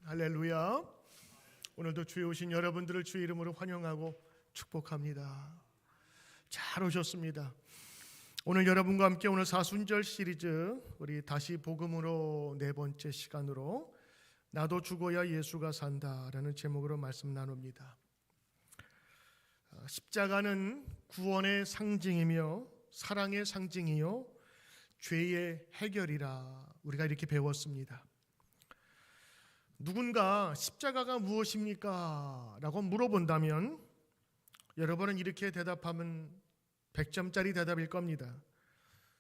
할렐루야. 오늘도 주에 오신 여러분들을 주의 이름으로 환영하고 축복합니다. 잘 오셨습니다. 오늘 여러분과 함께 오늘 사순절 시리즈 우리 다시 복음으로 네 번째 시간으로 나도 죽어야 예수가 산다라는 제목으로 말씀 나눕니다. 십자가는 구원의 상징이며 사랑의 상징이요 죄의 해결이라 우리가 이렇게 배웠습니다. 누군가 십자가가 무엇입니까? 라고 물어본다면 여러분은 이렇게 대답하면 100점짜리 대답일 겁니다.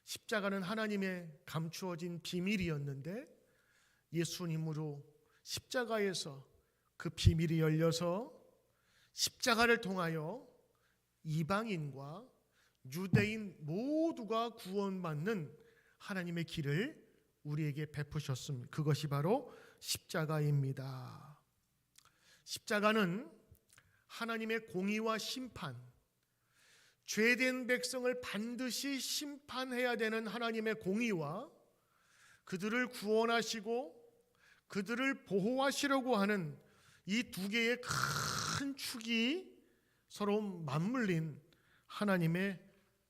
십자가는 하나님의 감추어진 비밀이었는데 예수님으로 십자가에서 그 비밀이 열려서 십자가를 통하여 이방인과 유대인 모두가 구원받는 하나님의 길을 우리에게 베푸셨습니다. 그것이 바로 십자가입니다. 십자가는 하나님의 공의와 심판, 죄된 백성을 반드시 심판해야 되는 하나님의 공의와 그들을 구원하시고 그들을 보호하시려고 하는 이 두 개의 큰 축이 서로 맞물린 하나님의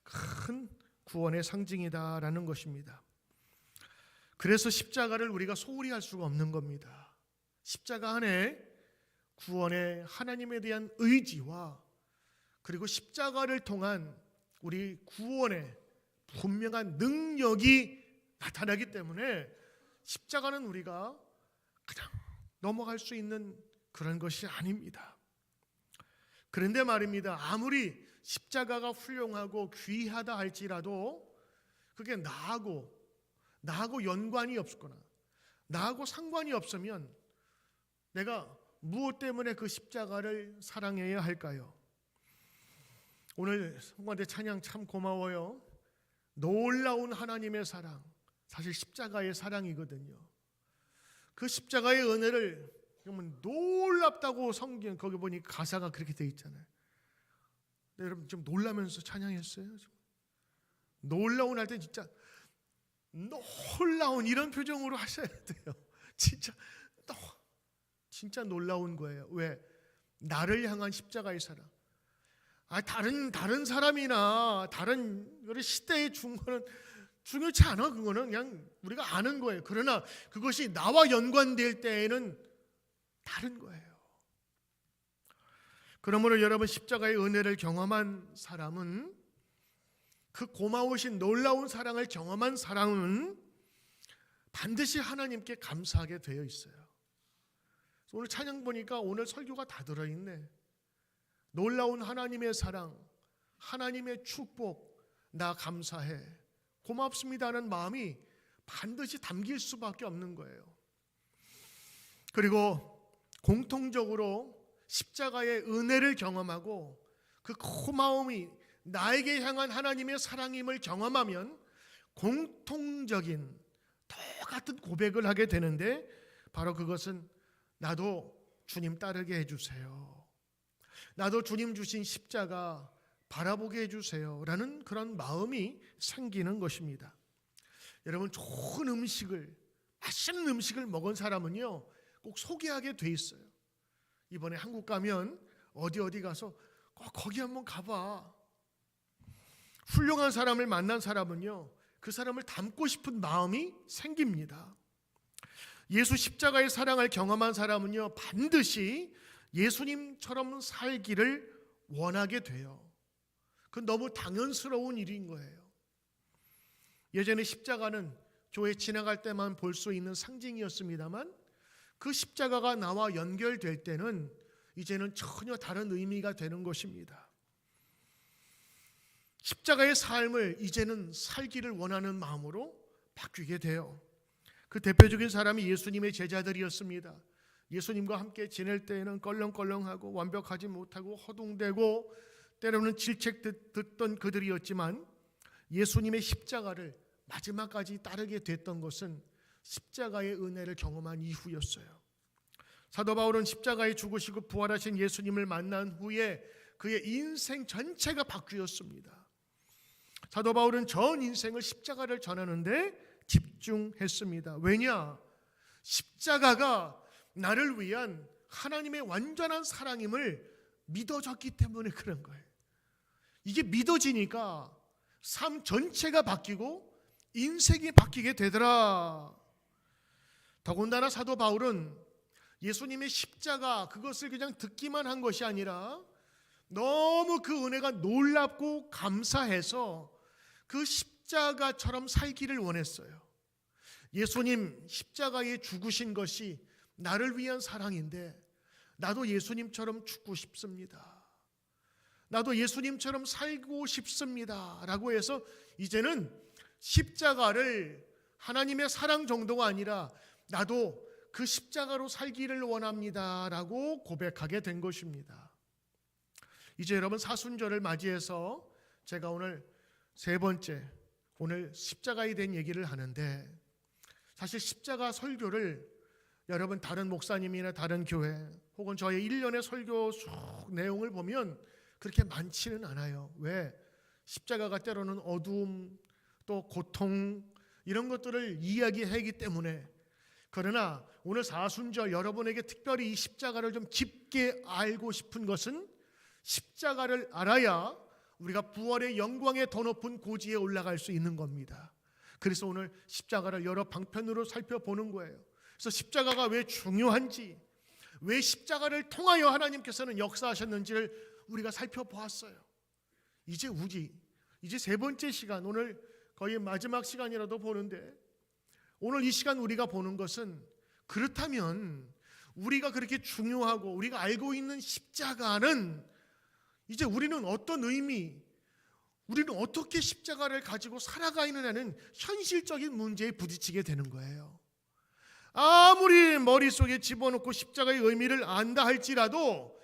큰 구원의 상징이다라는 것입니다. 그래서 십자가를 우리가 소홀히 할 수가 없는 겁니다. 십자가 안에 구원의 하나님에 대한 의지와 그리고 십자가를 통한 우리 구원의 분명한 능력이 나타나기 때문에 십자가는 우리가 그냥 넘어갈 수 있는 그런 것이 아닙니다. 그런데 말입니다. 아무리 십자가가 훌륭하고 귀하다 할지라도 그게 나하고 연관이 없거나 나하고 상관이 없으면 내가 무엇 때문에 그 십자가를 사랑해야 할까요? 오늘 성관대 찬양 참 고마워요. 놀라운 하나님의 사랑, 사실 십자가의 사랑이거든요. 그 십자가의 은혜를 정말 놀랍다고 성경 거기 보니 가사가 그렇게 돼 있잖아요. 여러분 좀 놀라면서 찬양했어요. 놀라운 할 때 놀라운 이런 표정으로 하셔야 돼요. 진짜 놀라운 거예요. 왜? 나를 향한 십자가의 사랑. 다른 사람이나 다른 시대의 중거는 중요치 않아. 그거는 그냥 우리가 아는 거예요. 그러나 그것이 나와 연관될 때에는 다른 거예요. 그러므로 여러분 십자가의 은혜를 경험한 사람은 그 고마우신 놀라운 사랑을 경험한 사람은 반드시 하나님께 감사하게 되어 있어요. 오늘 찬양 보니까 오늘 설교가 다 들어있네. 놀라운 하나님의 사랑, 하나님의 축복, 나 감사해, 고맙습니다는 마음이 반드시 담길 수밖에 없는 거예요. 그리고 공통적으로 십자가의 은혜를 경험하고 그 고마움이 나에게 향한 하나님의 사랑임을 경험하면 공통적인 똑같은 고백을 하게 되는데 바로 그것은 나도 주님 따르게 해주세요. 나도 주님 주신 십자가 바라보게 해주세요. 라는 그런 마음이 생기는 것입니다. 여러분 좋은 음식을, 맛있는 음식을 먹은 사람은요 꼭 소개하게 돼 있어요. 이번에 한국 가면 어디 가서 꼭 거기 한번 가봐. 훌륭한 사람을 만난 사람은요 그 사람을 닮고 싶은 마음이 생깁니다. 예수 십자가의 사랑을 경험한 사람은요 반드시 예수님처럼 살기를 원하게 돼요. 그건 너무 당연스러운 일인 거예요. 예전에 십자가는 교회 지나갈 때만 볼 수 있는 상징이었습니다만 그 십자가가 나와 연결될 때는 이제는 전혀 다른 의미가 되는 것입니다. 십자가의 삶을 이제는 살기를 원하는 마음으로 바뀌게 돼요. 그 대표적인 사람이 예수님의 제자들이었습니다. 예수님과 함께 지낼 때에는 껄렁껄렁하고 완벽하지 못하고 허둥대고 때로는 질책 듣던 그들이었지만 예수님의 십자가를 마지막까지 따르게 됐던 것은 십자가의 은혜를 경험한 이후였어요. 사도 바울은 십자가에 죽으시고 부활하신 예수님을 만난 후에 그의 인생 전체가 바뀌었습니다. 사도 바울은 전 인생을 십자가를 전하는데 집중했습니다. 왜냐? 십자가가 나를 위한 하나님의 완전한 사랑임을 믿어졌기 때문에 그런 거예요. 이게 믿어지니까 삶 전체가 바뀌고 인생이 바뀌게 되더라. 더군다나 사도 바울은 예수님의 십자가 그것을 그냥 듣기만 한 것이 아니라 너무 그 은혜가 놀랍고 감사해서 그 십자가처럼 살기를 원했어요. 예수님 십자가에 죽으신 것이 나를 위한 사랑인데 나도 예수님처럼 죽고 싶습니다. 나도 예수님처럼 살고 싶습니다. 라고 해서 이제는 십자가를 하나님의 사랑 정도가 아니라 나도 그 십자가로 살기를 원합니다. 라고 고백하게 된 것입니다. 이제 여러분 사순절을 맞이해서 제가 오늘 세 번째, 오늘 십자가에 대한 얘기를 하는데, 사실 십자가 설교를 여러분 다른 목사님이나 다른 교회 혹은 저의 1년의 설교 쭉 내용을 보면 그렇게 많지는 않아요. 왜? 십자가가 때로는 어두움, 또 고통 이런 것들을 이야기하기 때문에. 그러나 오늘 사순절 여러분에게 특별히 이 십자가를 좀 깊게 알고 싶은 것은 십자가를 알아야 우리가 부활의 영광의 더 높은 고지에 올라갈 수 있는 겁니다. 그래서 오늘 십자가를 여러 방편으로 살펴보는 거예요. 그래서 십자가가 왜 중요한지, 왜 십자가를 통하여 하나님께서는 역사하셨는지를 우리가 살펴보았어요. 이제 세 번째 시간, 오늘 거의 마지막 시간이라도 보는데, 오늘 이 시간 우리가 보는 것은, 그렇다면 우리가 그렇게 중요하고 우리가 알고 있는 십자가는 이제 우리는 어떤 의미, 우리는 어떻게 십자가를 가지고 살아가느냐는 현실적인 문제에 부딪히게 되는 거예요. 아무리 머릿속에 집어넣고 십자가의 의미를 안다 할지라도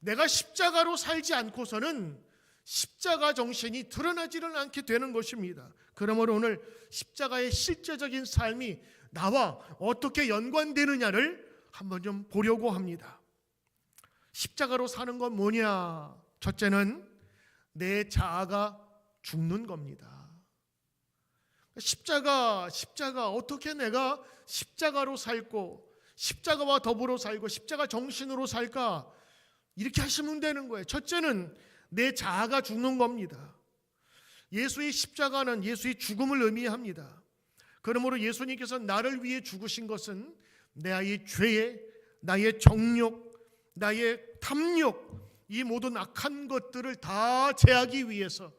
내가 십자가로 살지 않고서는 십자가 정신이 드러나지를 않게 되는 것입니다. 그러므로 오늘 십자가의 실제적인 삶이 나와 어떻게 연관되느냐를 한번 좀 보려고 합니다. 십자가로 사는 건 뭐냐? 첫째는 내 자아가 죽는 겁니다. 십자가 어떻게 내가 십자가로 살고 십자가와 더불어 살고 십자가 정신으로 살까? 이렇게 하시면 되는 거예요. 첫째는 내 자아가 죽는 겁니다. 예수의 십자가는 예수의 죽음을 의미합니다. 그러므로 예수님께서 나를 위해 죽으신 것은 나의 죄에, 나의 정욕, 나의 탐욕, 이 모든 악한 것들을 다 제하기 위해서,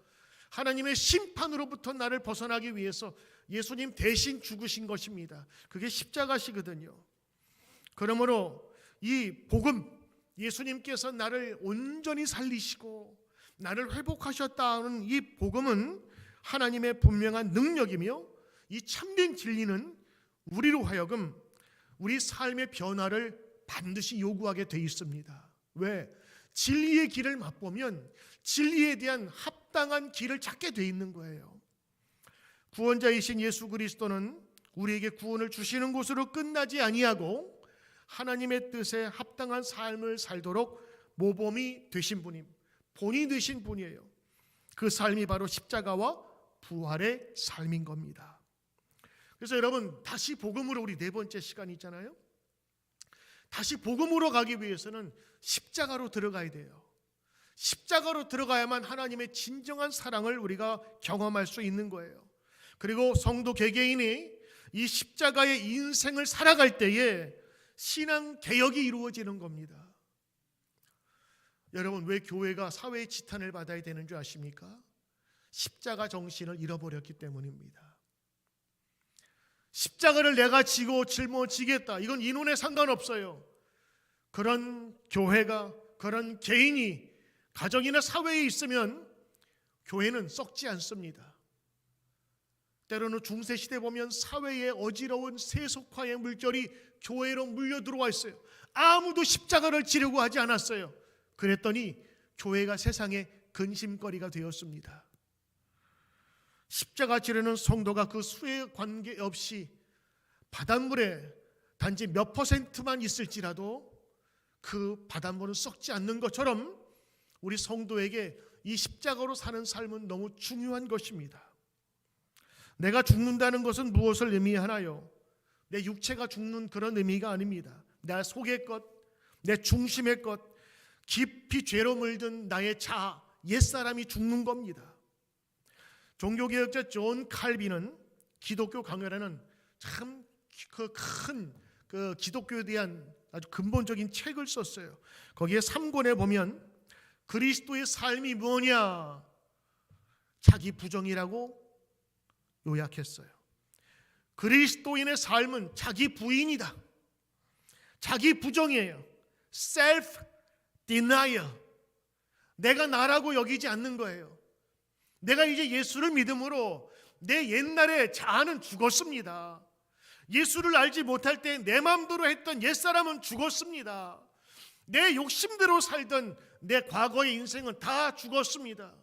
하나님의 심판으로부터 나를 벗어나기 위해서 예수님 대신 죽으신 것입니다. 그게 십자가시거든요. 그러므로 이 복음, 예수님께서 나를 온전히 살리시고 나를 회복하셨다는 이 복음은 하나님의 분명한 능력이며, 이 참된 진리는 우리로 하여금 우리 삶의 변화를 반드시 요구하게 돼 있습니다. 왜? 진리의 길을 맛보면 진리에 대한 합당한 길을 찾게 돼 있는 거예요. 구원자이신 예수 그리스도는 우리에게 구원을 주시는 것으로 끝나지 아니하고 하나님의 뜻에 합당한 삶을 살도록 모범이 되신 분임, 본이 되신 분이에요. 그 삶이 바로 십자가와 부활의 삶인 겁니다. 그래서 여러분, 다시 복음으로, 우리 네 번째 시간이 있잖아요. 다시 복음으로 가기 위해서는 십자가로 들어가야 돼요. 십자가로 들어가야만 하나님의 진정한 사랑을 우리가 경험할 수 있는 거예요. 그리고 성도 개개인이 이 십자가의 인생을 살아갈 때에 신앙 개혁이 이루어지는 겁니다. 여러분, 왜 교회가 사회의 지탄을 받아야 되는 줄 아십니까? 십자가 정신을 잃어버렸기 때문입니다. 십자가를 내가 지고 짊어지겠다, 이건 인원에 상관없어요. 그런 교회가, 그런 개인이 가정이나 사회에 있으면 교회는 썩지 않습니다. 때로는 중세시대 보면 사회에 어지러운 세속화의 물결이 교회로 물려 들어와 있어요. 아무도 십자가를 지려고 하지 않았어요. 그랬더니 교회가 세상의 근심거리가 되었습니다. 십자가 지르는 성도가 그 수에 관계없이 바닷물에 단지 몇 %만 있을지라도 그 바닷물은 썩지 않는 것처럼 우리 성도에게 이 십자가로 사는 삶은 너무 중요한 것입니다. 내가 죽는다는 것은 무엇을 의미하나요? 내 육체가 죽는 그런 의미가 아닙니다. 내 속의 것, 내 중심의 것, 깊이 죄로 물든 나의 자아, 옛사람이 죽는 겁니다. 종교개혁자 존 칼빈은 기독교 강요라는 참 큰 기독교에 대한 아주 근본적인 책을 썼어요. 거기에 3권에 보면 그리스도의 삶이 뭐냐? 자기 부정이라고 요약했어요. 그리스도인의 삶은 자기 부인이다. 자기 부정이에요. self denial. 내가 나라고 여기지 않는 거예요. 내가 이제 예수를 믿음으로 내 옛날의 자아는 죽었습니다. 예수를 알지 못할 때 내 마음대로 했던 옛사람은 죽었습니다. 내 욕심대로 살던 내 과거의 인생은 다 죽었습니다.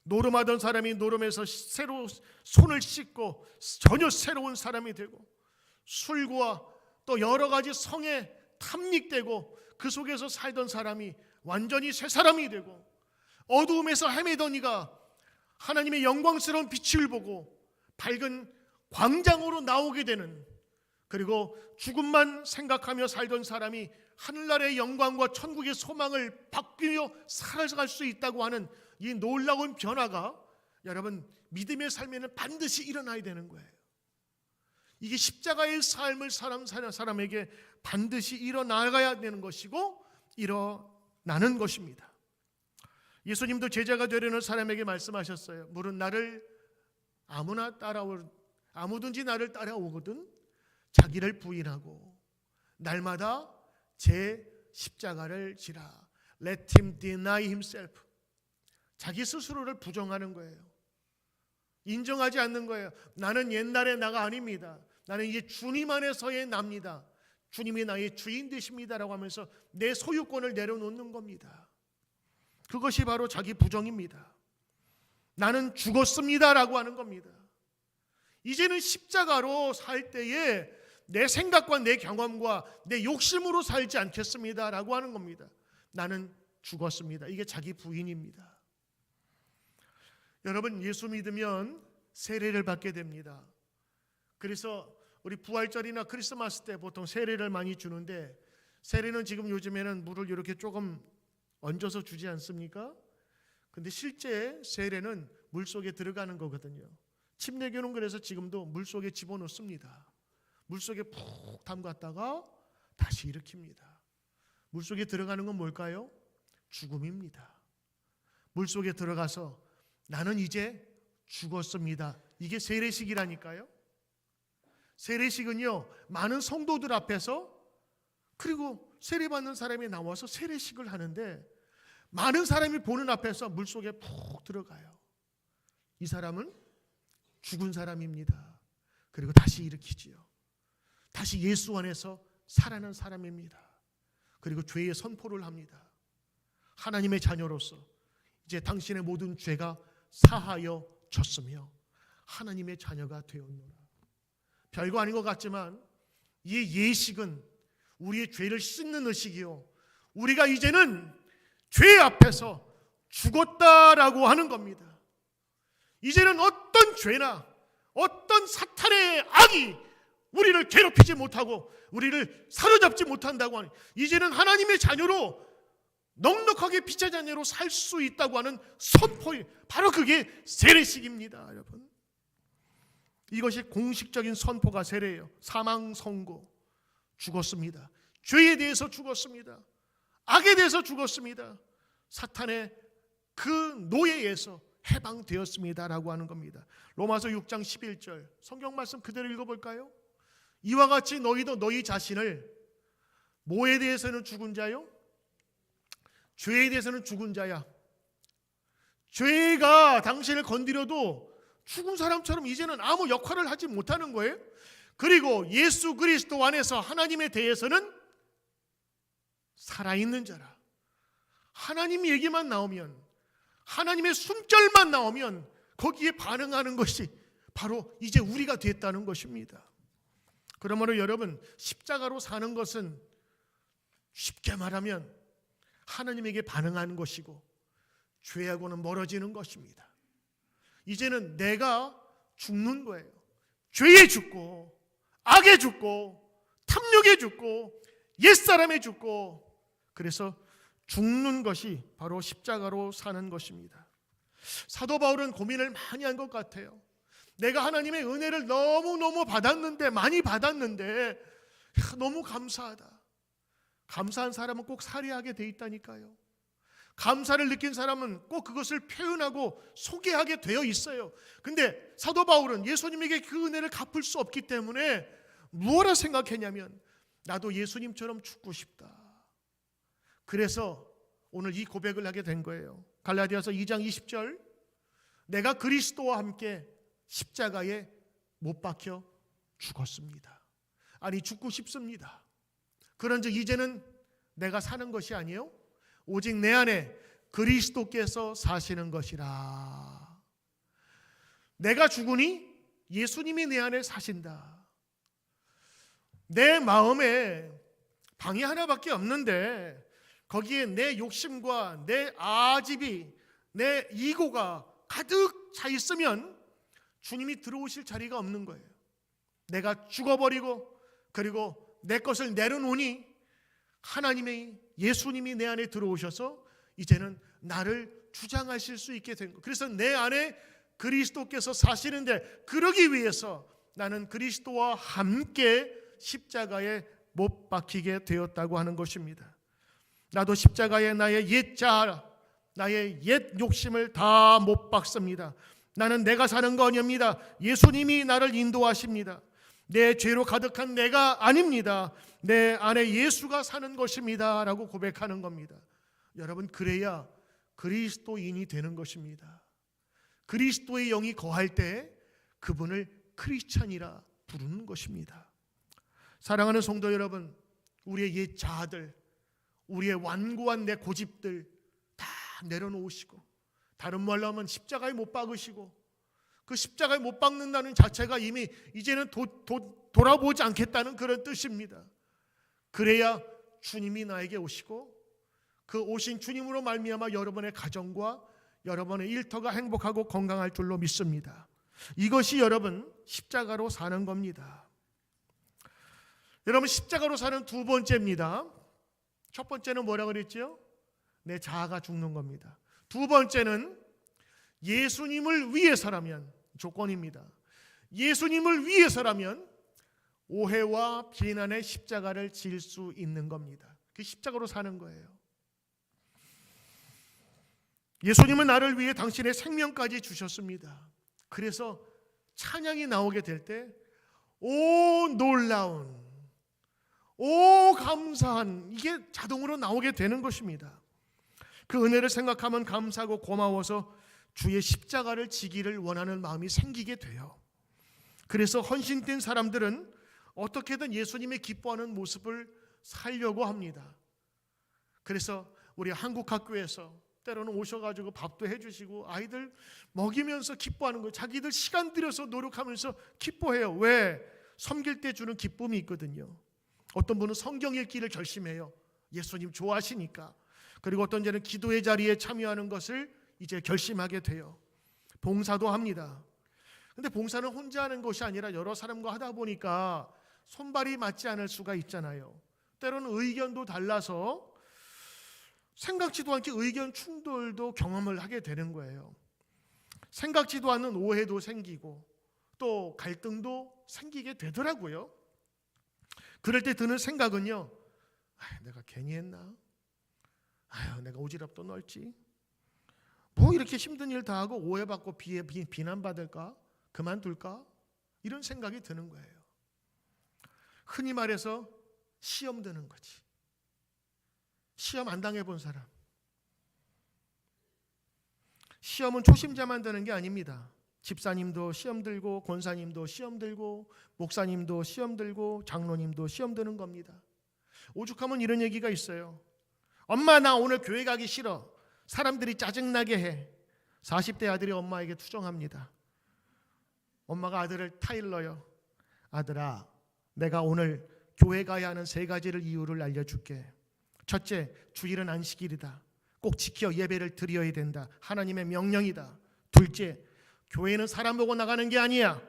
노름하던 사람이 노름에서 새로 손을 씻고 전혀 새로운 사람이 되고, 술과 또 여러 가지 성에 탐닉되고 그 속에서 살던 사람이 완전히 새 사람이 되고, 어두움에서 헤매던 이가 하나님의 영광스러운 빛을 보고 밝은 광장으로 나오게 되는, 그리고 죽음만 생각하며 살던 사람이 하늘나라의 영광과 천국의 소망을 바뀌며 살아갈 수 있다고 하는 이 놀라운 변화가 여러분 믿음의 삶에는 반드시 일어나야 되는 거예요. 이게 십자가의 삶을 사람에게 반드시 일어나가야 되는 것이고 일어나는 것입니다. 예수님도 제자가 되려는 사람에게 말씀하셨어요. 물은 나를 아무든지 나를 따라오거든 자기를 부인하고 날마다 제 십자가를 지라. Let him deny himself. 자기 스스로를 부정하는 거예요. 인정하지 않는 거예요. 나는 옛날의 나가 아닙니다. 나는 이제 주님 안에서의 나입니다. 주님이 나의 주인 되십니다라고 하면서 내 소유권을 내려놓는 겁니다. 그것이 바로 자기 부정입니다. 나는 죽었습니다라고 하는 겁니다. 이제는 십자가로 살 때에 내 생각과 내 경험과 내 욕심으로 살지 않겠습니다라고 하는 겁니다. 나는 죽었습니다. 이게 자기 부인입니다. 여러분, 예수 믿으면 세례를 받게 됩니다. 그래서 우리 부활절이나 크리스마스 때 보통 세례를 많이 주는데, 세례는 지금 요즘에는 물을 이렇게 조금 얹어서 주지 않습니까? 근데 실제 세례는 물속에 들어가는 거거든요. 침례교는 그래서 지금도 물속에 집어넣습니다. 물속에 푹 담갔다가 다시 일으킵니다. 물속에 들어가는 건 뭘까요? 죽음입니다. 물속에 들어가서 나는 이제 죽었습니다. 이게 세례식이라니까요. 세례식은요, 많은 성도들 앞에서, 그리고 세례받는 사람이 나와서 세례식을 하는데 많은 사람이 보는 앞에서 물속에 푹 들어가요. 이 사람은 죽은 사람입니다. 그리고 다시 일으키지요. 다시 예수 안에서 살아난 사람입니다. 그리고 죄의 선포를 합니다. 하나님의 자녀로서 이제 당신의 모든 죄가 사하여졌으며 하나님의 자녀가 되었노라. 별거 아닌 것 같지만 이 예식은 우리의 죄를 씻는 의식이요, 우리가 이제는 죄 앞에서 죽었다라고 하는 겁니다. 이제는 어떤 죄나 어떤 사탄의 악이 우리를 괴롭히지 못하고 우리를 사로잡지 못한다고 하니, 이제는 하나님의 자녀로 넉넉하게 빛의 자녀로 살 수 있다고 하는 선포이 바로 그게 세례식입니다. 여러분, 이것이 공식적인 선포가 세례예요. 사망 선고, 죽었습니다. 죄에 대해서 죽었습니다. 악에 대해서 죽었습니다. 사탄의 그 노예에서 해방되었습니다라고 하는 겁니다. 로마서 6장 11절 성경 말씀 그대로 읽어볼까요? 이와 같이 너희도 너희 자신을 뭐에 대해서는 죽은 자요? 죄에 대해서는 죽은 자야. 죄가 당신을 건드려도 죽은 사람처럼 이제는 아무 역할을 하지 못하는 거예요. 그리고 예수 그리스도 안에서 하나님에 대해서는 살아있는 자라. 하나님 얘기만 나오면, 하나님의 숨결만 나오면 거기에 반응하는 것이 바로 이제 우리가 됐다는 것입니다. 그러므로 여러분, 십자가로 사는 것은 쉽게 말하면 하나님에게 반응하는 것이고 죄하고는 멀어지는 것입니다. 이제는 내가 죽는 거예요. 죄에 죽고 악에 죽고 탐욕에 죽고 옛사람에 죽고, 그래서 죽는 것이 바로 십자가로 사는 것입니다. 사도 바울은 고민을 많이 한 것 같아요. 내가 하나님의 은혜를 너무너무 받았는데, 많이 받았는데 너무 감사하다. 감사한 사람은 꼭 살해하게 돼 있다니까요. 감사를 느낀 사람은 꼭 그것을 표현하고 소개하게 되어 있어요. 근데 사도 바울은 예수님에게 그 은혜를 갚을 수 없기 때문에 무엇라 생각했냐면, 나도 예수님처럼 죽고 싶다. 그래서 오늘 이 고백을 하게 된 거예요. 갈라디아서 2장 20절, 내가 그리스도와 함께 십자가에 못 박혀 죽었습니다. 아니, 죽고 싶습니다. 그런즉 이제는 내가 사는 것이 아니요 오직 내 안에 그리스도께서 사시는 것이라. 내가 죽으니 예수님이 내 안에 사신다. 내 마음에 방이 하나밖에 없는데 거기에 내 욕심과 내 아집이, 내 이고가 가득 차 있으면 주님이 들어오실 자리가 없는 거예요. 내가 죽어버리고 그리고 내 것을 내려놓으니 하나님의 예수님이 내 안에 들어오셔서 이제는 나를 주장하실 수 있게 된 거예요. 그래서 내 안에 그리스도께서 사시는데, 그러기 위해서 나는 그리스도와 함께 십자가에 못 박히게 되었다고 하는 것입니다. 나도 십자가에 나의 옛 자아, 나의 옛 욕심을 다 못 박습니다. 나는 내가 사는 거 아닙니다. 예수님이 나를 인도하십니다. 내 죄로 가득한 내가 아닙니다. 내 안에 예수가 사는 것입니다 라고 고백하는 겁니다. 여러분, 그래야 그리스도인이 되는 것입니다. 그리스도의 영이 거할 때 그분을 크리스찬이라 부르는 것입니다. 사랑하는 성도 여러분, 우리의 옛 자아들, 우리의 완고한 내 고집들 다 내려놓으시고, 다른 말로 하면 십자가에 못 박으시고, 그 십자가에 못 박는다는 자체가 이미 이제는 돌아보지 않겠다는 그런 뜻입니다. 그래야 주님이 나에게 오시고, 그 오신 주님으로 말미암아 여러분의 가정과 여러분의 일터가 행복하고 건강할 줄로 믿습니다. 이것이 여러분 십자가로 사는 겁니다. 여러분, 십자가로 사는 두 번째입니다. 첫 번째는 뭐라 그랬죠? 내 자아가 죽는 겁니다. 두 번째는 예수님을 위해서라면, 조건입니다. 예수님을 위해서라면 오해와 비난의 십자가를 질 수 있는 겁니다. 그 십자가로 사는 거예요. 예수님은 나를 위해 당신의 생명까지 주셨습니다. 그래서 찬양이 나오게 될 때, 오 놀라운, 오 감사한, 이게 자동으로 나오게 되는 것입니다. 그 은혜를 생각하면 감사하고 고마워서 주의 십자가를 지기를 원하는 마음이 생기게 돼요. 그래서 헌신된 사람들은 어떻게든 예수님의 기뻐하는 모습을 살려고 합니다. 그래서 우리 한국학교에서 때로는 오셔가지고 밥도 해주시고 아이들 먹이면서 기뻐하는 거예요. 자기들 시간 들여서 노력하면서 기뻐해요. 왜? 섬길 때 주는 기쁨이 있거든요. 어떤 분은 성경 읽기를 결심해요. 예수님 좋아하시니까. 그리고 어떤 자는 기도의 자리에 참여하는 것을 이제 결심하게 돼요. 봉사도 합니다. 근데 봉사는 혼자 하는 것이 아니라 여러 사람과 하다 보니까 손발이 맞지 않을 수가 있잖아요. 때로는 의견도 달라서 생각지도 않게 의견 충돌도 경험을 하게 되는 거예요. 생각지도 않는 오해도 생기고 또 갈등도 생기게 되더라고요. 그럴 때 드는 생각은요, 내가 괜히 했나? 내가 오지랖도 넓지? 뭐 이렇게 힘든 일 다 하고 오해받고 비난받을까? 그만둘까? 이런 생각이 드는 거예요. 흔히 말해서 시험 드는 거지. 시험 안 당해본 사람. 시험은 초심자만 드는 게 아닙니다. 집사님도 시험 들고, 권사님도 시험 들고, 목사님도 시험 들고, 장로님도 시험 드는 겁니다. 오죽하면 이런 얘기가 있어요. 엄마, 나 오늘 교회 가기 싫어. 사람들이 짜증나게 해. 40대 아들이 엄마에게 투정합니다. 엄마가 아들을 타일러요. 아들아, 내가 오늘 교회 가야 하는 3가지를 이유를 알려줄게. 첫째, 주일은 안식일이다. 꼭 지켜 예배를 드려야 된다. 하나님의 명령이다. 둘째, 교회는 사람 보고 나가는 게 아니야.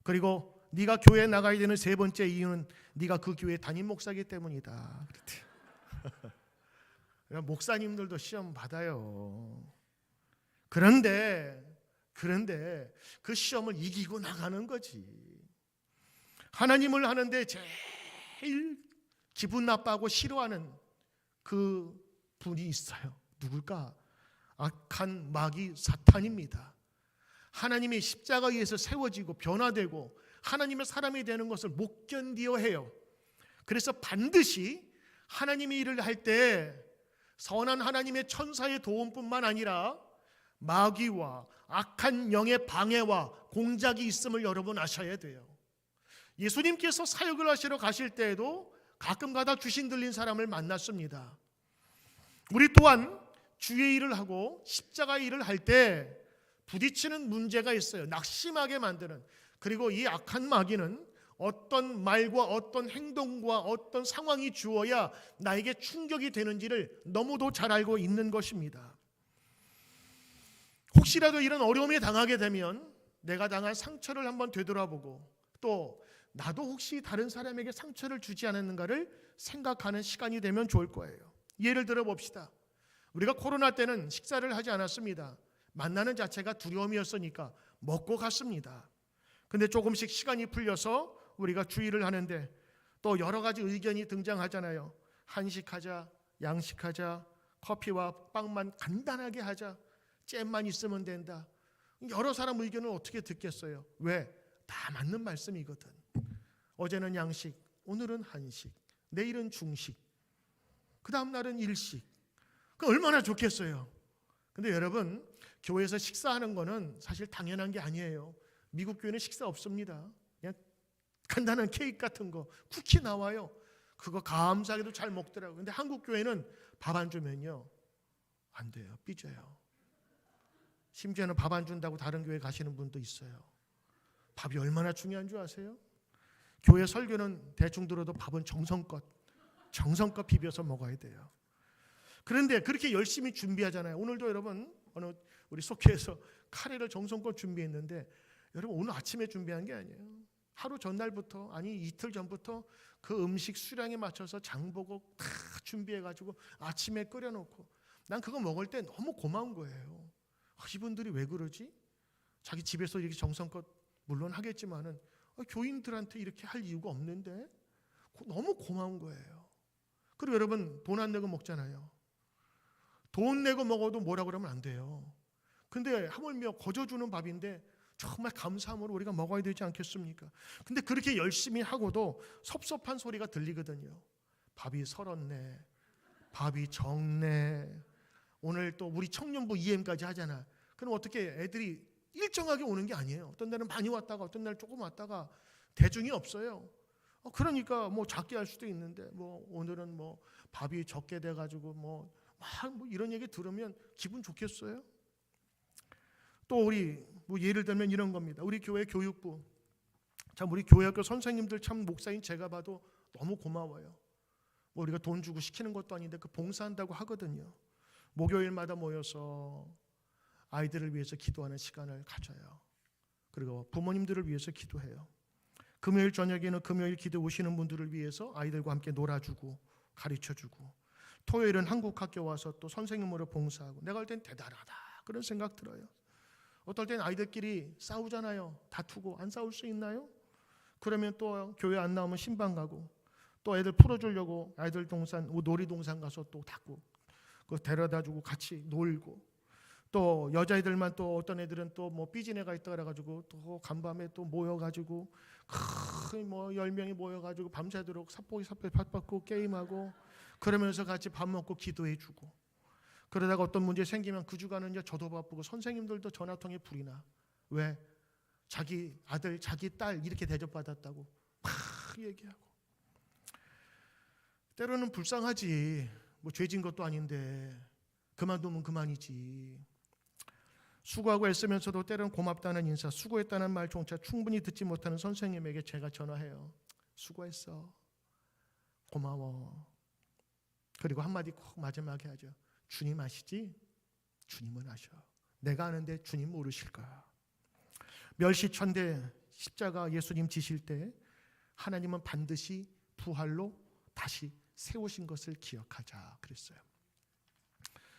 그리고 네가 교회에 나가야 되는 세 번째 이유는 네가 그 교회 담임 목사이기 때문이다. 목사님들도 시험 받아요. 그런데 그 시험을 이기고 나가는 거지. 하나님을 하는데 제일 기분 나빠하고 싫어하는 그 분이 있어요. 누굴까? 악한 마귀 사탄입니다. 하나님의 십자가 위에서 세워지고 변화되고 하나님의 사람이 되는 것을 못 견디어 해요. 그래서 반드시 하나님의 일을 할 때 선한 하나님의 천사의 도움뿐만 아니라 마귀와 악한 영의 방해와 공작이 있음을 여러분 아셔야 돼요. 예수님께서 사역을 하시러 가실 때에도 가끔가다 귀신 들린 사람을 만났습니다. 우리 또한 주의 일을 하고 십자가의 일을 할 때 부딪히는 문제가 있어요. 낙심하게 만드는. 그리고 이 악한 마귀는 어떤 말과 어떤 행동과 어떤 상황이 주어야 나에게 충격이 되는지를 너무도 잘 알고 있는 것입니다. 혹시라도 이런 어려움에 당하게 되면 내가 당한 상처를 한번 되돌아보고 또 나도 혹시 다른 사람에게 상처를 주지 않았는가를 생각하는 시간이 되면 좋을 거예요. 예를 들어 봅시다. 우리가 코로나 때는 식사를 하지 않았습니다. 만나는 자체가 두려움이었으니까 먹고 갔습니다. 근데 조금씩 시간이 풀려서 우리가 주의를 하는데 또 여러 가지 의견이 등장하잖아요. 한식하자, 양식하자, 커피와 빵만 간단하게 하자, 잼만 있으면 된다. 여러 사람 의견을 어떻게 듣겠어요? 왜? 다 맞는 말씀이거든. 어제는 양식, 오늘은 한식, 내일은 중식, 그 다음 날은 일식. 그 얼마나 좋겠어요. 근데 여러분, 교회에서 식사하는 거는 사실 당연한 게 아니에요. 미국 교회는 식사 없습니다. 그냥 간단한 케이크 같은 거, 쿠키 나와요. 그거 감사하게도 잘 먹더라고요. 근데 한국 교회는 밥 안 주면요 안 돼요. 삐져요. 심지어는 밥 안 준다고 다른 교회 가시는 분도 있어요. 밥이 얼마나 중요한 줄 아세요? 교회 설교는 대충 들어도 밥은 정성껏 비벼서 먹어야 돼요. 그런데 그렇게 열심히 준비하잖아요. 오늘도 여러분 어느 우리 속회에서 카레를 정성껏 준비했는데 여러분 오늘 아침에 준비한 게 아니에요. 하루 전날부터 아니 이틀 전부터 그 음식 수량에 맞춰서 장보고 다 준비해가지고 아침에 끓여놓고 난 그거 먹을 때 너무 고마운 거예요. 이분들이 왜 그러지? 자기 집에서 이렇게 정성껏 물론 하겠지만은 교인들한테 이렇게 할 이유가 없는데 너무 고마운 거예요. 그리고 여러분 돈 안 내고 먹잖아요. 돈 내고 먹어도 뭐라 그러면 안 돼요. 근데 하물며 거저주는 밥인데 정말 감사함으로 우리가 먹어야 되지 않겠습니까? 근데 그렇게 열심히 하고도 섭섭한 소리가 들리거든요. 밥이 설었네. 밥이 적네. 오늘 또 우리 청년부 EM까지 하잖아. 그럼 어떻게 애들이 일정하게 오는 게 아니에요. 어떤 날은 많이 왔다가 어떤 날 조금 왔다가 대중이 없어요. 그러니까 뭐 작게 할 수도 있는데 뭐 오늘은 뭐 밥이 적게 돼가지고 뭐 이런 얘기 들으면 기분 좋겠어요? 또 우리 뭐 예를 들면 이런 겁니다. 우리 교회 교육부 참 우리 교회학교 선생님들 참 목사인 제가 봐도 너무 고마워요. 뭐 우리가 돈 주고 시키는 것도 아닌데 그 봉사한다고 하거든요. 목요일마다 모여서 아이들을 위해서 기도하는 시간을 가져요. 그리고 부모님들을 위해서 기도해요. 금요일 저녁에는 금요일 기도 오시는 분들을 위해서 아이들과 함께 놀아주고 가르쳐주고 토요일은 한국 학교 와서 또 선생님으로 봉사하고 내가 할 땐 대단하다 그런 생각 들어요. 어떨 땐 아이들끼리 싸우잖아요. 다투고 안 싸울 수 있나요? 그러면 또 교회 안 나오면 신방 가고 또 애들 풀어주려고 아이들 동산 놀이동산 가서 또 닦고 그거 데려다주고 같이 놀고 또 여자애들만 또 어떤 애들은 또 뭐 삐진 애가 있다 그래가지고 또 간밤에 또 모여가지고 뭐 10명이 모여가지고 밤새도록 삿포기 팥받고 게임하고 그러면서 같이 밥 먹고 기도해주고 그러다가 어떤 문제 생기면 그 주간은 이제 저도 바쁘고 선생님들도 전화통에 불이 나. 왜? 자기 아들, 자기 딸 이렇게 대접받았다고 막 얘기하고 때로는 불쌍하지. 뭐 죄진 것도 아닌데 그만두면 그만이지. 수고하고 애쓰면서도 때로는 고맙다는 인사, 수고했다는 말조차 충분히 듣지 못하는 선생님에게 제가 전화해요. 수고했어. 고마워. 그리고 한마디 꼭 마지막에 하죠. 주님 아시지? 주님은 아셔. 내가 아는데 주님 모르실까? 멸시천대 십자가 예수님 지실 때 하나님은 반드시 부활로 다시 세우신 것을 기억하자 그랬어요.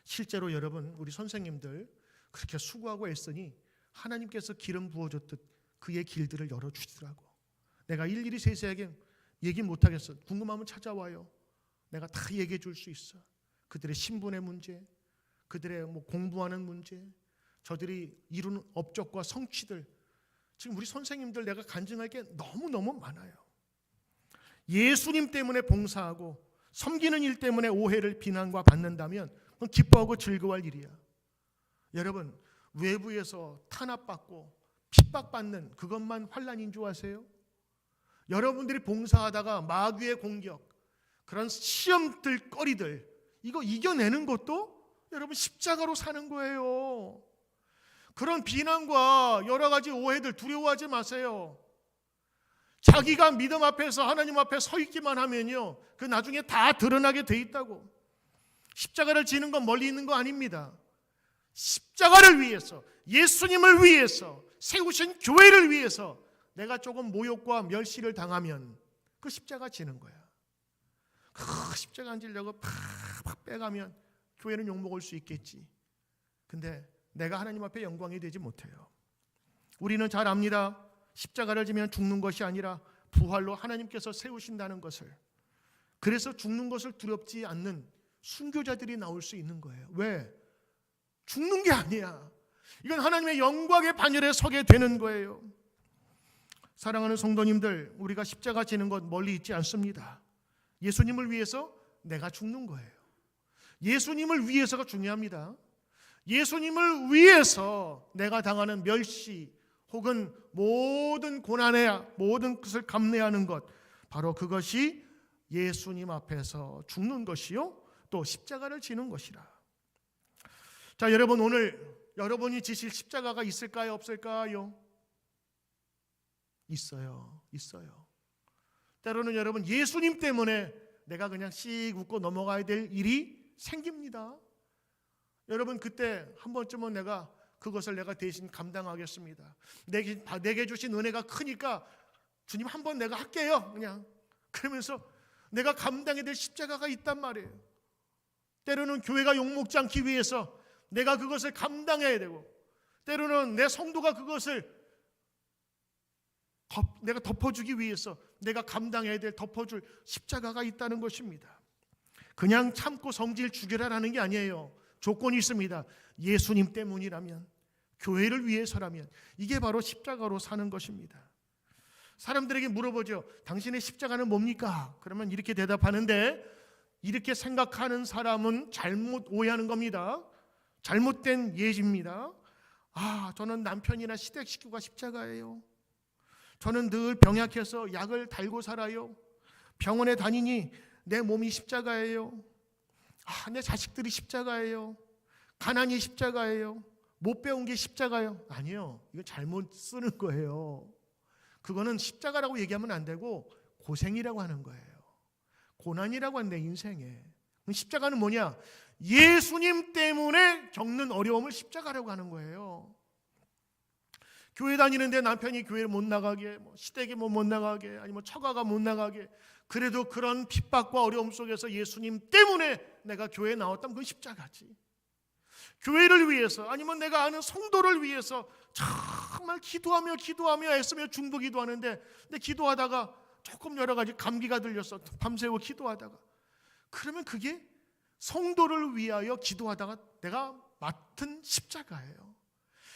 실제로 여러분, 우리 선생님들 그렇게 수고하고 애쓰니 하나님께서 기름 부어줬듯 그의 길들을 열어주시더라고. 내가 일일이 세세하게 얘기 못하겠어. 궁금하면 찾아와요. 내가 다 얘기해 줄 수 있어. 그들의 신분의 문제, 그들의 공부하는 문제, 저들이 이루는 업적과 성취들, 지금 우리 선생님들 내가 간증할 게 너무너무 많아요. 예수님 때문에 봉사하고 섬기는 일 때문에 오해를 비난과 받는다면 그건 기뻐하고 즐거워할 일이야. 여러분, 외부에서 탄압받고 핍박받는 그것만 환난인 줄 아세요? 여러분들이 봉사하다가 마귀의 공격, 그런 시험들 거리들, 이거 이겨내는 것도 여러분 십자가로 사는 거예요. 그런 비난과 여러 가지 오해들 두려워하지 마세요. 자기가 믿음 앞에서 하나님 앞에 서 있기만 하면요, 그 나중에 다 드러나게 돼 있다고. 십자가를 지는 건 멀리 있는 거 아닙니다. 십자가를 위해서, 예수님을 위해서, 세우신 교회를 위해서 내가 조금 모욕과 멸시를 당하면 그 십자가 지는 거야. 그 십자가 안 지려고 팍 빼가면 교회는 욕먹을 수 있겠지. 근데 내가 하나님 앞에 영광이 되지 못해요. 우리는 잘 압니다. 십자가를 지면 죽는 것이 아니라 부활로 하나님께서 세우신다는 것을. 그래서 죽는 것을 두렵지 않는 순교자들이 나올 수 있는 거예요. 왜? 죽는 게 아니야. 이건 하나님의 영광의 반열에 서게 되는 거예요. 사랑하는 성도님들, 우리가 십자가 지는 것 멀리 있지 않습니다. 예수님을 위해서 내가 죽는 거예요. 예수님을 위해서가 중요합니다. 예수님을 위해서 내가 당하는 멸시 혹은 모든 고난에 모든 것을 감내하는 것, 바로 그것이 예수님 앞에서 죽는 것이요, 또 십자가를 지는 것이라. 자, 여러분, 오늘 여러분이 지실 십자가가 있을까요, 없을까요? 있어요. 때로는 여러분, 예수님 때문에 내가 그냥 씩 웃고 넘어가야 될 일이 생깁니다. 여러분, 그때 한 번쯤은 내가 그것을 내가 대신 감당하겠습니다. 내게 주신 은혜가 크니까 주님 한 번 내가 할게요. 그냥 그러면서 내가 감당해야 될 십자가가 있단 말이에요. 때로는 교회가 욕먹지 않기 위해서 내가 그것을 감당해야 되고, 때로는 내 성도가 그것을 내가 덮어주기 위해서 내가 감당해야 될 덮어줄 십자가가 있다는 것입니다. 그냥 참고 성질 죽여라라는 게 아니에요. 조건이 있습니다. 예수님 때문이라면, 교회를 위해서라면, 이게 바로 십자가로 사는 것입니다. 사람들에게 물어보죠. 당신의 십자가는 뭡니까? 그러면 이렇게 대답하는데, 이렇게 생각하는 사람은 잘못 오해하는 겁니다. 잘못된 예지입니다. 저는 남편이나 시댁 식구가 십자가예요. 저는 늘 병약해서 약을 달고 살아요. 병원에 다니니 내 몸이 십자가예요. 내 자식들이 십자가예요. 가난이 십자가예요. 못 배운 게 십자가예요. 아니요, 이거 잘못 쓰는 거예요. 그거는 십자가라고 얘기하면 안 되고 고생이라고 하는 거예요. 고난이라고 하는 내 인생에. 십자가는 뭐냐? 예수님 때문에 겪는 어려움을 십자가라고 하는 거예요. 교회 다니는데 남편이 교회를 못 나가게, 시댁에 못 나가게, 아니면 처가가 못 나가게, 그래도 그런 핍박과 어려움 속에서 예수님 때문에 내가 교회에 나왔다면 그건 십자가지. 교회를 위해서, 아니면 내가 아는 성도를 위해서 정말 기도하며 애쓰며 중보기도 하는데, 근데 기도하다가 조금 여러 가지 감기가 들렸어. 밤새워 기도하다가. 그러면 그게 성도를 위하여 기도하다가 내가 맡은 십자가예요.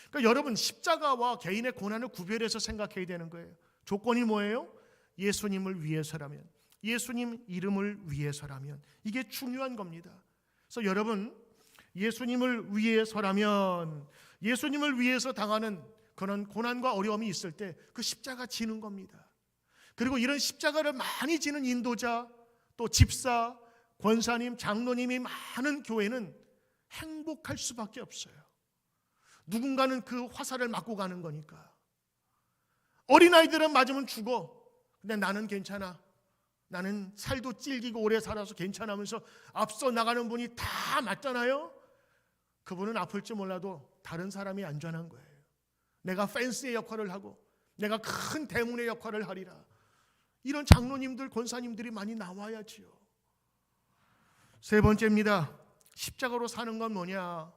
그러니까 여러분, 십자가와 개인의 고난을 구별해서 생각해야 되는 거예요. 조건이 뭐예요? 예수님을 위해서라면, 예수님 이름을 위해서라면, 이게 중요한 겁니다. 그래서 여러분, 예수님을 위해서라면, 예수님을 위해서 당하는 그런 고난과 어려움이 있을 때 그 십자가 지는 겁니다. 그리고 이런 십자가를 많이 지는 인도자, 또 집사, 권사님, 장로님이 많은 교회는 행복할 수밖에 없어요. 누군가는 그 화살을 맞고 가는 거니까. 어린아이들은 맞으면 죽어. 근데 나는 괜찮아. 나는 살도 찔기고 오래 살아서 괜찮으면서 앞서 나가는 분이 다 맞잖아요. 그분은 아플지 몰라도 다른 사람이 안전한 거예요. 내가 펜스의 역할을 하고 내가 큰 대문의 역할을 하리라. 이런 장로님들, 권사님들이 많이 나와야지요. 세 번째입니다. 십자가로 사는 건 뭐냐?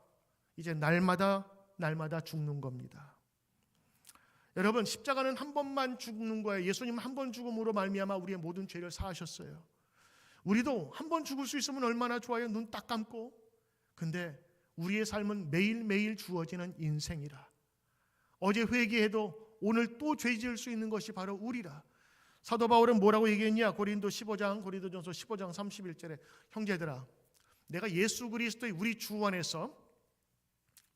이제 날마다 죽는 겁니다. 여러분, 십자가는 한 번만 죽는 거예요. 예수님은 한 번 죽음으로 말미암아 우리의 모든 죄를 사하셨어요. 우리도 한 번 죽을 수 있으면 얼마나 좋아요. 눈 딱 감고. 근데 우리의 삶은 매일매일 주어지는 인생이라. 어제 회개해도 오늘 또 죄 지을 수 있는 것이 바로 우리라. 사도 바울은 뭐라고 얘기했냐? 고린도전서 15장 31절에 형제들아, 내가 예수 그리스도의 우리 주 안에서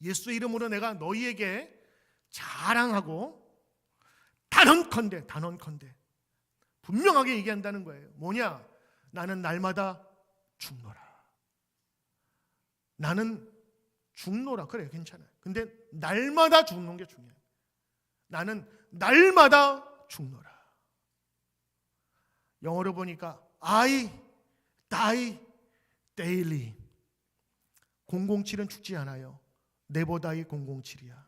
예수의 이름으로 내가 너희에게 자랑하고 단언컨대 분명하게 얘기한다는 거예요. 뭐냐? 나는 날마다 죽노라. 나는 죽노라. 그래, 괜찮아요. 근데 날마다 죽는 게 중요해요. 나는 날마다 죽노라. 영어로 보니까 I die daily. 007은 죽지 않아요. Never die 007이야.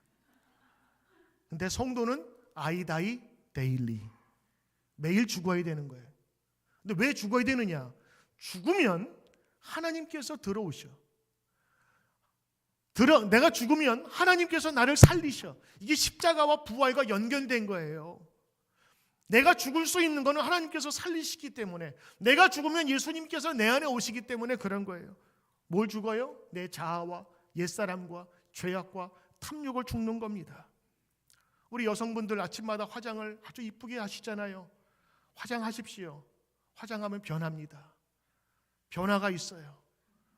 근데 성도는 I die daily. 매일 죽어야 되는 거예요. 근데 왜 죽어야 되느냐? 죽으면 하나님께서 들어오셔. 내가 죽으면 하나님께서 나를 살리셔. 이게 십자가와 부활과 연결된 거예요. 내가 죽을 수 있는 것은 하나님께서 살리시기 때문에, 내가 죽으면 예수님께서 내 안에 오시기 때문에 그런 거예요. 뭘 죽어요? 내 자아와 옛사람과 죄악과 탐욕을 죽는 겁니다. 우리 여성분들 아침마다 화장을 아주 이쁘게 하시잖아요. 화장하십시오. 화장하면 변합니다. 변화가 있어요.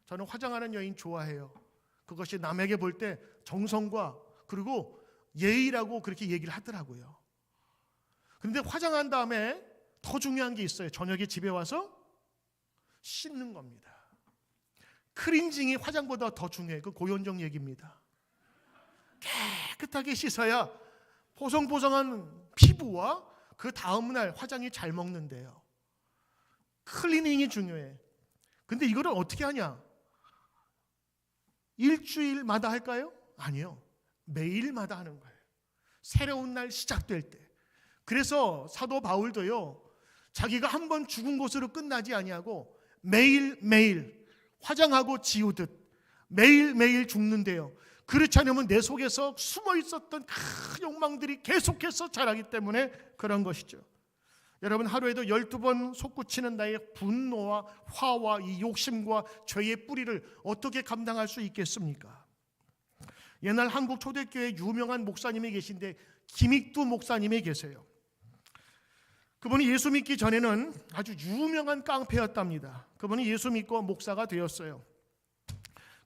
저는 화장하는 여인 좋아해요. 그것이 남에게 볼 때 정성과 그리고 예의라고 그렇게 얘기를 하더라고요. 그런데 화장한 다음에 더 중요한 게 있어요. 저녁에 집에 와서 씻는 겁니다. 클렌징이 화장보다 더 중요해요. 그 고현정 얘기입니다. 깨끗하게 씻어야 보송보송한 피부와 그 다음날 화장이 잘 먹는데요. 클리닝이 중요해. 근데 이거를 어떻게 하냐? 일주일마다 할까요? 아니요. 매일마다 하는 거예요. 새로운 날 시작될 때. 그래서 사도 바울도요, 자기가 한 번 죽은 것으로 끝나지 아니하고 매일매일 화장하고 지우듯 매일매일 죽는데요. 그렇지 않으면 내 속에서 숨어 있었던 큰 욕망들이 계속해서 자라기 때문에 그런 것이죠. 여러분, 하루에도 12번 솟구치는 나의 분노와 화와 이 욕심과 죄의 뿌리를 어떻게 감당할 수 있겠습니까? 옛날 한국 초대교회 유명한 목사님이 계신데 김익두 목사님이 계세요. 그분이 예수 믿기 전에는 아주 유명한 깡패였답니다. 그분이 예수 믿고 목사가 되었어요.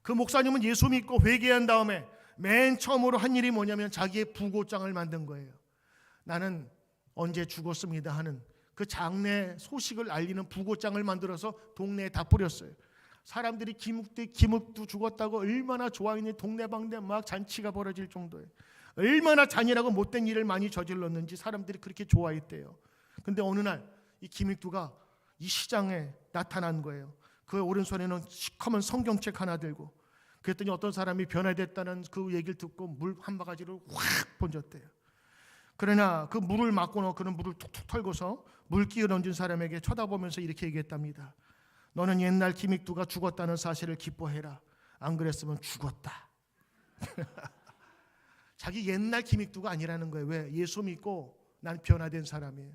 그 목사님은 예수 믿고 회개한 다음에 맨 처음으로 한 일이 뭐냐면 자기의 부고장을 만든 거예요. 나는 언제 죽었습니다 하는 그 장례 소식을 알리는 부고장을 만들어서 동네에 다 뿌렸어요. 사람들이 김욱두 죽었다고 얼마나 좋아했는지 동네방네 막 잔치가 벌어질 정도예요. 얼마나 잔인하고 못된 일을 많이 저질렀는지 사람들이 그렇게 좋아했대요. 근데 어느 날 이 김익두가 이 시장에 나타난 거예요. 그 오른손에는 시커먼 성경책 하나 들고. 그랬더니 어떤 사람이 변화됐다는 그 얘기를 듣고 물 한 바가지를 확 번졌대요. 그러나 그 물을 막고 그는 물을 툭툭 털고서 물 끼워 던진 사람에게 쳐다보면서 이렇게 얘기했답니다. 너는 옛날 김익두가 죽었다는 사실을 기뻐해라. 안 그랬으면 죽었다. 자기 옛날 김익두가 아니라는 거예요. 왜? 예수 믿고 난 변화된 사람이에요.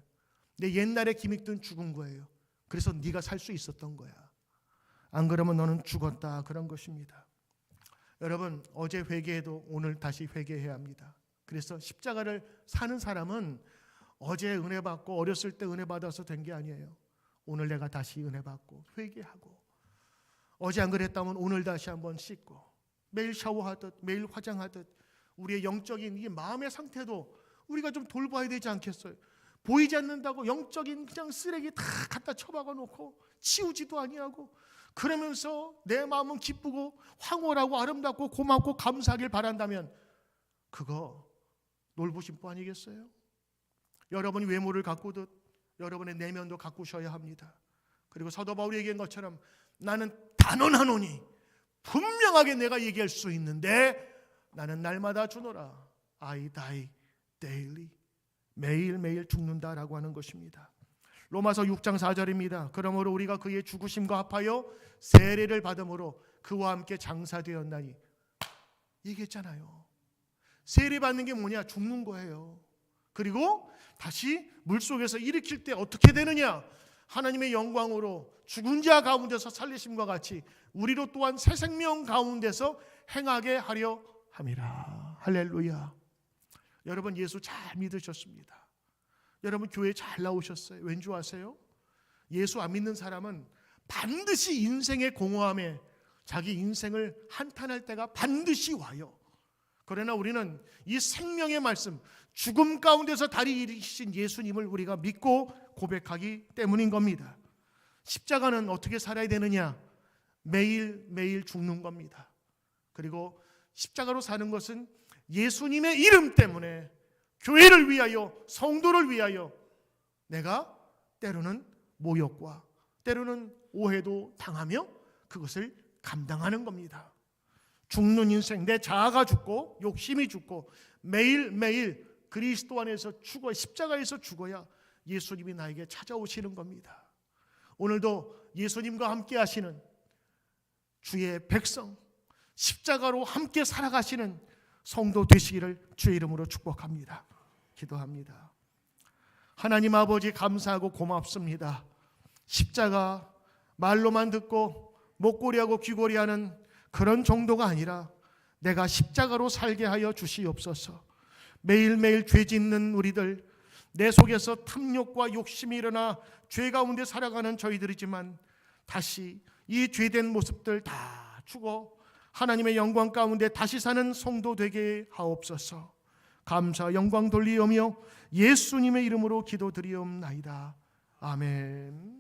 내 옛날의 김익두는 죽은 거예요. 그래서 네가 살 수 있었던 거야. 안 그러면 너는 죽었다. 그런 것입니다. 여러분, 어제 회개해도 오늘 다시 회개해야 합니다. 그래서 십자가를 사는 사람은 어제 은혜 받고 어렸을 때 은혜 받아서 된 게 아니에요. 오늘 내가 다시 은혜 받고 회개하고, 어제 안 그랬다면 오늘 다시 한번 씻고, 매일 샤워하듯 매일 화장하듯 우리의 영적인 이 마음의 상태도 우리가 좀 돌봐야 되지 않겠어요? 보이지 않는다고 영적인 그냥 쓰레기 다 갖다 처박아 놓고 치우지도 아니하고, 그러면서 내 마음은 기쁘고 황홀하고 아름답고 고맙고 감사하길 바란다면 그거 놀부심보 아니겠어요? 여러분이 외모를 가꾸듯 여러분의 내면도 가꾸셔야 합니다. 그리고 사도 바울이 얘기한 것처럼 나는 단언하노니, 분명하게 내가 얘기할 수 있는데 나는 날마다 주노라. I die daily. 매일매일 죽는다라고 하는 것입니다. 로마서 6장 4절입니다. 그러므로 우리가 그의 죽으심과 합하여 세례를 받음으로 그와 함께 장사되었나니, 얘기했잖아요. 세례 받는 게 뭐냐? 죽는 거예요. 그리고 다시 물속에서 일으킬 때 어떻게 되느냐? 하나님의 영광으로 죽은 자 가운데서 살리심과 같이 우리로 또한 새 생명 가운데서 행하게 하려 함이라. 할렐루야. 여러분, 예수 잘 믿으셨습니다. 여러분, 교회 잘 나오셨어요. 왠 줄 아세요? 예수 안 믿는 사람은 반드시 인생의 공허함에 자기 인생을 한탄할 때가 반드시 와요. 그러나 우리는 이 생명의 말씀, 죽음 가운데서 다리 일으키신 예수님을 우리가 믿고 고백하기 때문인 겁니다. 십자가는 어떻게 살아야 되느냐? 매일매일 죽는 겁니다. 그리고 십자가로 사는 것은 예수님의 이름 때문에 교회를 위하여, 성도를 위하여 내가 때로는 모욕과 때로는 오해도 당하며 그것을 감당하는 겁니다. 죽는 인생, 내 자아가 죽고 욕심이 죽고 매일매일 그리스도 안에서 죽어, 십자가에서 죽어야 예수님이 나에게 찾아오시는 겁니다. 오늘도 예수님과 함께 하시는 주의 백성, 십자가로 함께 살아가시는 성도 되시기를 주의 이름으로 축복합니다. 기도합니다. 하나님 아버지, 감사하고 고맙습니다. 십자가 말로만 듣고 목고리하고 귀고리하는 그런 정도가 아니라 내가 십자가로 살게 하여 주시옵소서. 매일매일 죄 짓는 우리들, 내 속에서 탐욕과 욕심이 일어나 죄 가운데 살아가는 저희들이지만 다시 이 죄된 모습들 다 죽어 하나님의 영광 가운데 다시 사는 성도 되게 하옵소서. 감사 영광 돌리오며 예수님의 이름으로 기도드리옵나이다. 아멘.